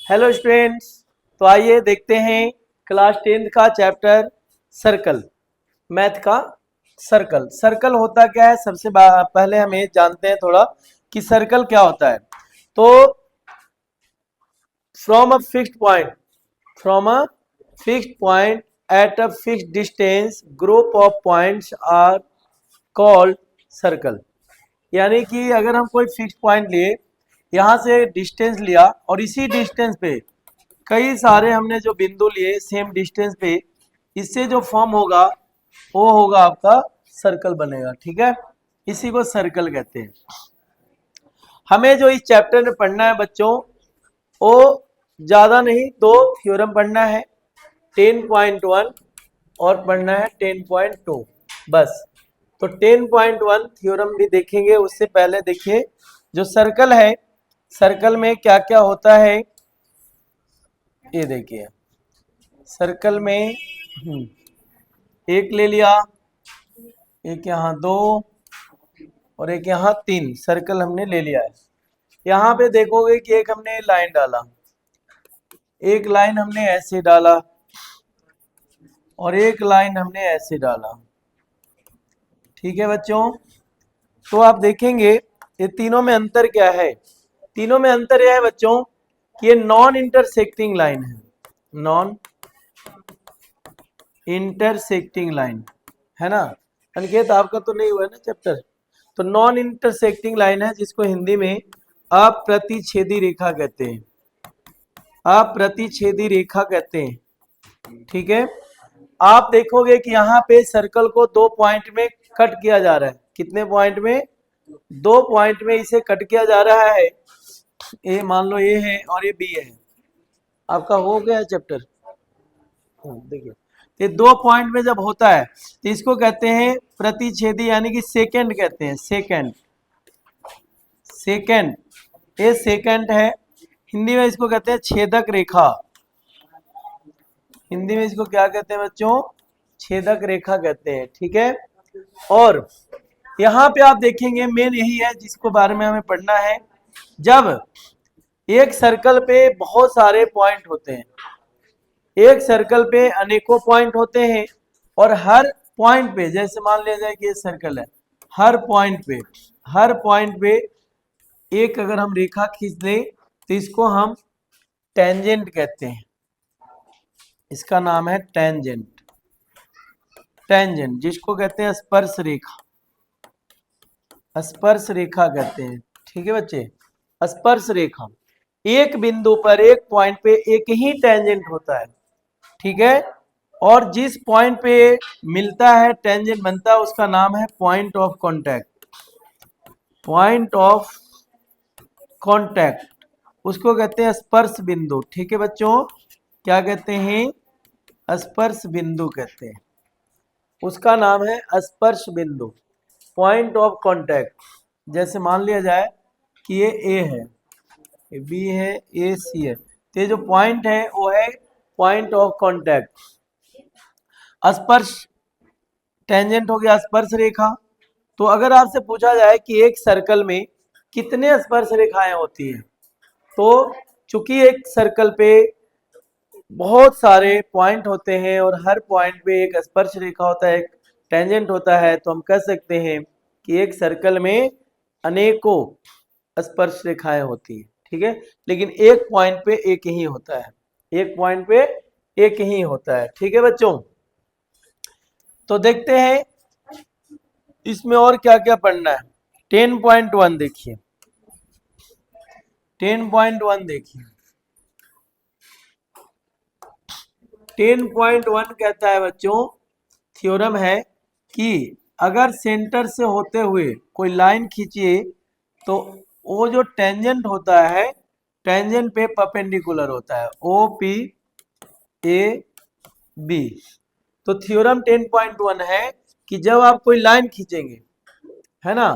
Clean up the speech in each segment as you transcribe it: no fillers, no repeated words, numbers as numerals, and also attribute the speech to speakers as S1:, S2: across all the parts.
S1: Hello students. तो आइए देखते हैं क्लास 10th का चैप्टर सर्कल, मैथ का सर्कल। सर्कल होता क्या है, सबसे पहले हम ये जानते हैं थोड़ा कि सर्कल क्या होता है। तो from a fixed point from a fixed point at a fixed distance group of points are called circle. यानी कि अगर हम कोई फिक्स्ड पॉइंट लिए, यहाँ से डिस्टेंस लिया और इसी डिस्टेंस पे कई सारे हमने जो बिंदु लिए सेम डिस्टेंस पे, इससे जो फॉर्म होगा वो होगा आपका सर्कल बनेगा। ठीक है, इसी को सर्कल कहते हैं। हमें जो इस चैप्टर में पढ़ना है बच्चों, वो ज़्यादा नहीं, दो थ्योरम पढ़ना है, 10.1 और पढ़ना है 10.2 बस। तो 10.1 थ्योरम भी देखेंगे, उससे पहले देखिए जो सर्कल है, सर्कल में क्या क्या होता है ये देखिए। सर्कल में एक ले लिया, एक यहाँ दो और एक यहाँ तीन सर्कल हमने ले लिया है। यहाँ पे देखोगे कि एक हमने लाइन डाला, एक लाइन हमने ऐसे डाला और एक लाइन हमने ऐसे डाला। ठीक है बच्चों, तो आप देखेंगे ये तीनों में अंतर क्या है। तीनों में अंतर यह है बच्चों कि ये नॉन इंटरसेक्टिंग लाइन है, नॉन इंटरसेक्टिंग लाइन है ना। अनिकेत आपका तो नहीं हुआ है ना चैप्टर। तो नॉन इंटरसेक्टिंग लाइन है जिसको हिंदी में अप्रतिच्छेदी रेखा कहते हैं, अप्रतिच्छेदी रेखा कहते हैं। ठीक है, आप देखोगे कि यहाँ पे सर्कल को दो पॉइंट में कट किया जा रहा है। कितने पॉइंट में? दो पॉइंट में इसे कट किया जा रहा है। ए मान लो ए है और ये बी है। आपका हो गया चैप्टर। देखिए, ये दो पॉइंट में जब होता है तो इसको कहते हैं प्रतिच्छेदी, यानी कि सेकंड कहते हैं, सेकंड। सेकंड, ये सेकंड है। हिंदी में इसको कहते हैं छेदक रेखा। हिंदी में इसको क्या कहते हैं बच्चों? छेदक रेखा कहते हैं। ठीक है, और यहाँ पे आप देखेंगे मेन यही है जिसको बारे में हमें पढ़ना है। जब एक सर्कल पे बहुत सारे पॉइंट होते हैं, एक सर्कल पे अनेकों पॉइंट होते हैं, और हर पॉइंट पे, जैसे मान लिया जाए कि ये सर्कल है, हर पॉइंट पे, हर पॉइंट पे एक अगर हम रेखा खींच दें तो इसको हम टेंजेंट कहते हैं। इसका नाम है टेंजेंट। टेंजेंट जिसको कहते हैं स्पर्श रेखा, स्पर्श रेखा कहते हैं। ठीक है बच्चे, स्पर्श रेखा, एक बिंदु पर एक पॉइंट पे एक ही टेंजेंट होता है। ठीक है, और जिस पॉइंट पे मिलता है, टेंजेंट बनता है, उसका नाम है point of contact. Point of contact उसको कहते हैं स्पर्श बिंदु। ठीक है बच्चों, क्या कहते हैं? स्पर्श बिंदु कहते हैं, उसका नाम है स्पर्श बिंदु, पॉइंट ऑफ कांटेक्ट। जैसे मान लिया जाए कि ये ए है, ये बी है, ए सी है, तो ये जो पॉइंट है वो है पॉइंट ऑफ कांटेक्ट। स्पर्श, टेंजेंट हो गया स्पर्श रेखा। तो अगर आपसे पूछा जाए कि एक सर्कल में कितने स्पर्श रेखाएं होती हैं, तो चूंकि एक सर्कल पे बहुत सारे पॉइंट होते हैं और हर पॉइंट पे एक स्पर्श रेखा होता है, एक टेंजेंट होता है, तो हम कह सकते हैं कि एक सर्कल में अनेकों स्पर्श रेखाएं होती हैं। ठीक है, लेकिन एक पॉइंट पे एक ही होता है, एक पॉइंट पे एक ही होता है। ठीक है बच्चों, तो देखते हैं इसमें और क्या क्या पढ़ना है। 10.1 देखिए, 10.1 देखिए। 10.1 कहता है बच्चों, थ्योरम है कि अगर सेंटर से होते हुए कोई लाइन खींचिए तो वो जो टेंजेंट होता है, टेंजेंट पे परपेंडिकुलर होता है, ओ पी ए बी। तो थ्योरम 10.1 है कि जब आप कोई लाइन खींचेंगे, है ना,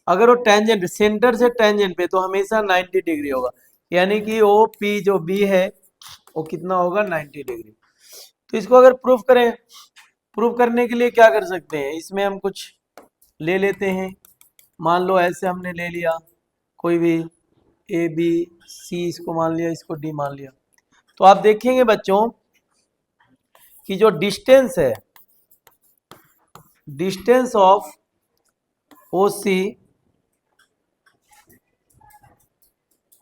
S1: अगर वो टेंजेंट सेंटर से टेंजेंट पे, तो हमेशा 90 डिग्री होगा। यानी कि ओ पी जो बी है वो कितना होगा? 90 डिग्री। तो इसको अगर प्रूफ करें, प्रूफ करने के लिए क्या कर सकते हैं, इसमें हम कुछ ले लेते हैं। मान लो ऐसे हमने ले लिया कोई भी ए बी सी इसको मान लिया, इसको डी मान लिया। तो आप देखेंगे बच्चों कि जो डिस्टेंस है, distance of O C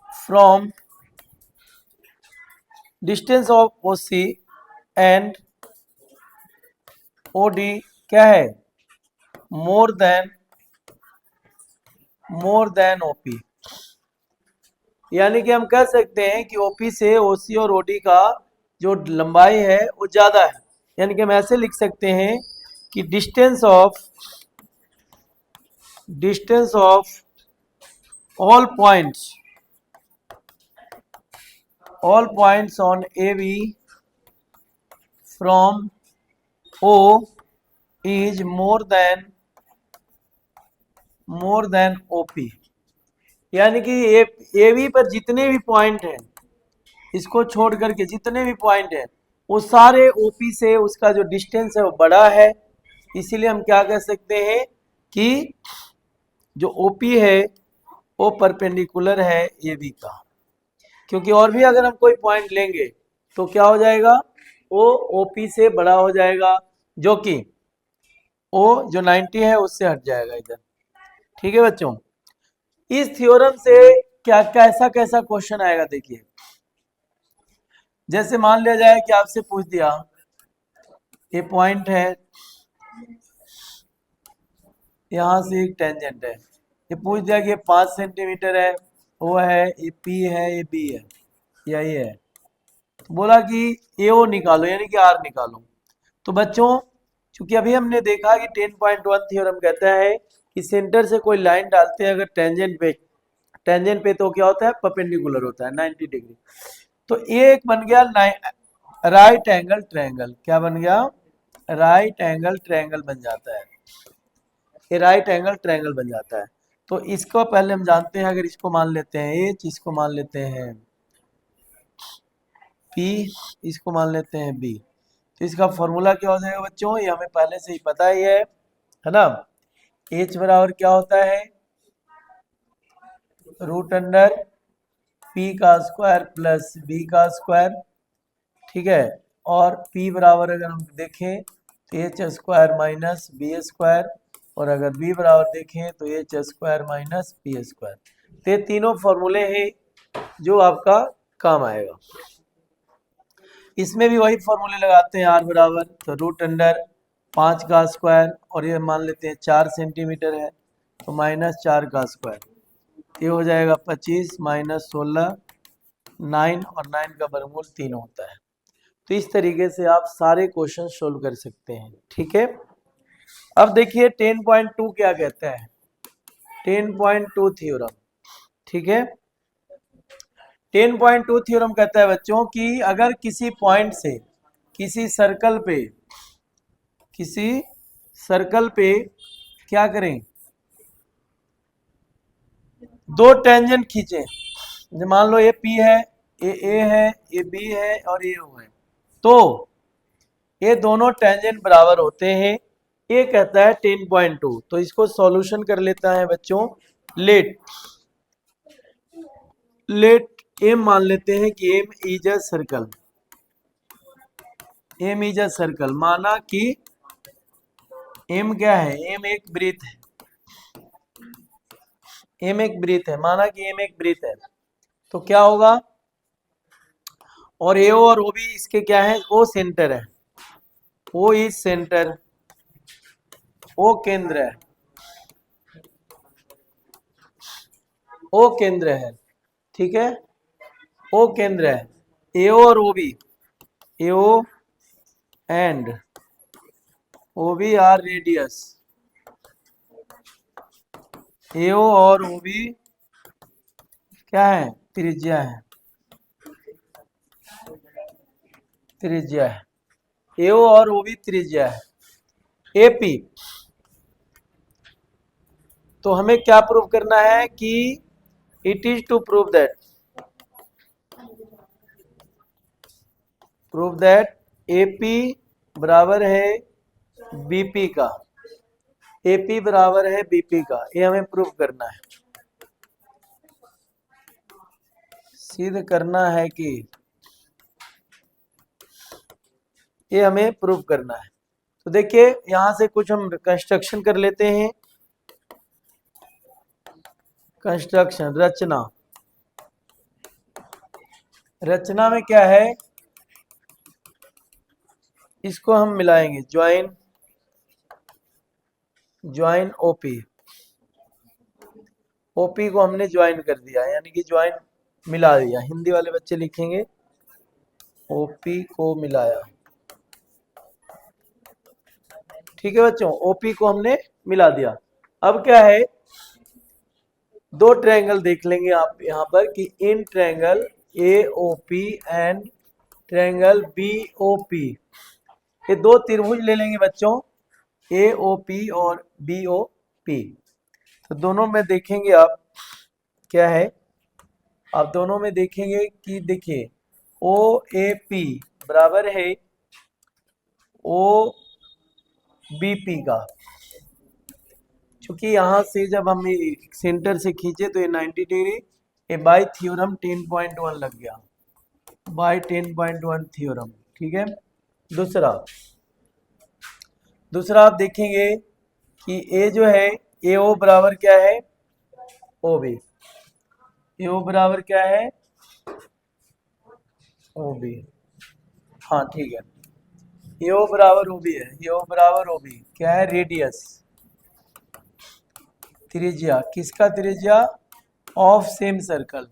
S1: from distance of O C and O D क्या है, मोर देन ओपी। यानी कि हम कह सकते हैं कि ओपी से ओसी और ओडी का जो लंबाई है वो ज्यादा है। यानी कि हम ऐसे लिख सकते हैं कि distance of all points on A B from O is more than OP. यानी कि ए बी पर जितने भी पॉइंट हैं, इसको छोड़ करके जितने भी पॉइंट हैं, वो सारे ओपी से उसका जो डिस्टेंस है वो बड़ा है। इसीलिए हम क्या कह सकते हैं कि जो ओपी है वो परपेंडिकुलर है ए बी का। क्योंकि और भी अगर हम कोई पॉइंट लेंगे तो क्या हो जाएगा, वो ओपी से बड़ा हो जाएगा, जो कि ओ जो 90 है उससे हट जाएगा इधर। ठीक है बच्चों, इस थ्योरम से क्या कैसा कैसा क्वेश्चन आएगा देखिए। जैसे मान लिया जाए कि आपसे पूछ दिया, ये पॉइंट है, यहां से एक टेंजेंट है, ये पूछ दिया कि ये 5 सेंटीमीटर है, वो है, ये पी है, ये बी है, यही है। तो बोला कि ए ओ निकालो, यानी कि आर निकालो। तो बच्चों चूंकि अभी हमने देखा कि 10.1 थ्योरम कहता है कि सेंटर से कोई लाइन डालते हैं अगर टेंजेंट पे तो क्या होता है, परपेंडिकुलर होता है 90 डिग्री। तो ये एक बन गया राइट एंगल ट्रायंगल। क्या बन गया, राइट एंगल ट्रायंगल बन जाता है, ये राइट एंगल ट्रायंगल बन जाता है। तो इसको पहले हम जानते हैं, अगर इसको मान लेते हैं एच, इसको मान लेते हैं पी, इसको मान लेते हैं बी, तो इसका फॉर्मूला क्या हो जाएगा बच्चों, ये हमें पहले से ही पता ही है ना। एच बराबर क्या होता है, रूट अंडर पी का स्क्वायर प्लस बी का स्क्वायर। ठीक है, और P बराबर अगर हम देखें तो H square minus B square, और अगर B बराबर देखें तो H square minus B square. तो ये तीनों फॉर्मूले हैं जो आपका काम आएगा। इसमें भी वही फॉर्मूले लगाते हैं, R बराबर तो रूट अंडर 5 का स्क्वायर, और ये मान लेते हैं 4 सेंटीमीटर है तो माइनस 4 का स्क्वायर, ये हो जाएगा 25 माइनस 16, 9, और 9 का वर्गमूल 3 होता है। तो इस तरीके से आप सारे क्वेश्चन सोल्व कर सकते हैं। ठीक है, अब देखिए 10.2 क्या कहता है, 10.2 थ्योरम। ठीक है, 10.2 थ्योरम कहता है बच्चों कि अगर किसी पॉइंट से किसी सर्कल पे क्या करें, दो टेंजेंट खींचे, मान लो ये P है, ये A है, ये B है और ये O है, तो ये दोनों टेंजेंट बराबर होते हैं। ये कहता है 10.2। तो इसको सॉल्यूशन कर लेता है बच्चों। लेट एम मान लेते हैं कि M is a circle, M is a circle, माना कि एम क्या है, एम एक वृत्त है, एम एक वृत्त है, माना कि एम एक वृत्त है, तो क्या होगा, और एओ और ओ भी इसके क्या है, ओ सेंटर है, ओ इज सेंटर, ओ केंद्र है, ओ केंद्र है। ठीक है, ओ केंद्र है, एओ और O B, AO and O B R radius, AO और ओ बी क्या है, त्रिज्या है, त्रिज्या है, एओ और ओ बी त्रिज्या है। एपी, तो हमें क्या प्रूव करना है कि it is to prove that AP बराबर है बीपी का, एपी बराबर है बीपी का, ये हमें प्रूव करना है। सिद्ध करना है कि ये हमें प्रूव करना है। तो देखिए यहां से कुछ हम कंस्ट्रक्शन कर लेते हैं। कंस्ट्रक्शन, रचना। रचना में क्या है, इसको हम मिलाएंगे, ज्वाइन ओपी। ओपी को हमने ज्वाइन कर दिया, यानी कि ज्वाइन मिला दिया। हिंदी वाले बच्चे लिखेंगे ओपी को मिलाया। ठीक है बच्चों, ओपी को हमने मिला दिया। अब क्या है, दो ट्रायंगल देख लेंगे आप यहां पर कि in triangle AOP and triangle BOP, ये दो त्रिभुज ले लेंगे बच्चों, एओपी और बीओपी। तो दोनों में देखेंगे आप क्या है, आप दोनों में देखेंगे कि देखिए ओ ए पी बराबर है ओ बी पी का। क्योंकि यहां से जब हम सेंटर से खींचे तो ये 90 डिग्री, ये बाय थ्योरम 10.1 लग गया, बाय 10.1 थ्योरम। ठीक है। दूसरा आप देखेंगे कि ए जो है ए ओ बराबर क्या है ओ बी, ए ओ बराबर क्या है ओ बी। हाँ ठीक है, ए ओ बराबर ओ बी है, ए ओ बराबर ओ बी क्या है, रेडियस, त्रिज्या। किसका त्रिज्या, ऑफ सेम सर्कल।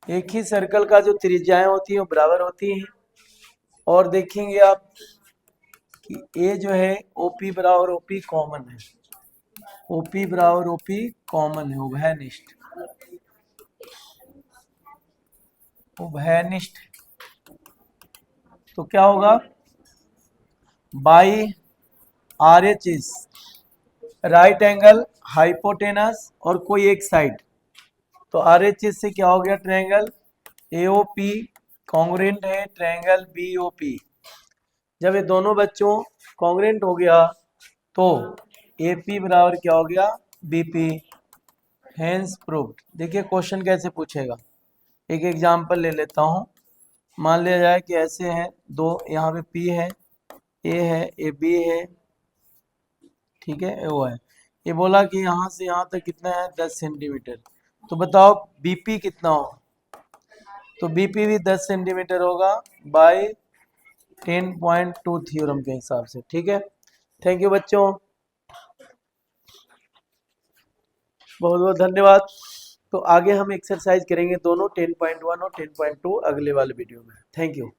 S1: एक ही सर्कल का जो त्रिज्याएं होती है वो बराबर होती हैं। और देखेंगे आप कि ए जो है ओपी बराबर ओपी कॉमन है, ओपी बराबर ओपी कॉमन है, उभयनिष्ठ, उभयनिष्ठ। तो क्या होगा, by R H is right angle hypotenuse और कोई एक साइड। तो आर एच एस से क्या हो गया, ट्रायंगल एओपी कॉन्ग्रुएंट है ट्रायंगल बीओपी। जब ये दोनों बच्चों कॉन्ग्रुएंट हो गया तो एपी बराबर क्या हो गया बीपी, हेंस प्रूव्ड। देखिए क्वेश्चन कैसे पूछेगा, एक एग्जांपल ले लेता हूँ। मान लिया जाए कि ऐसे हैं दो, यहाँ पे पी है, ए है, ए बी है, ठीक है, वो है। ये बोला कि यहाँ से यहाँ तक कितना है 10 सेंटीमीटर। तो बताओ बीपी कितना हो, तो बीपी भी 10 सेंटीमीटर होगा बाय 10.2 थ्योरम के हिसाब से। ठीक है, थैंक यू बच्चों, बहुत बहुत धन्यवाद। तो आगे हम एक्सरसाइज करेंगे दोनों 10.1 और 10.2 अगले वाले वीडियो में। Thank you.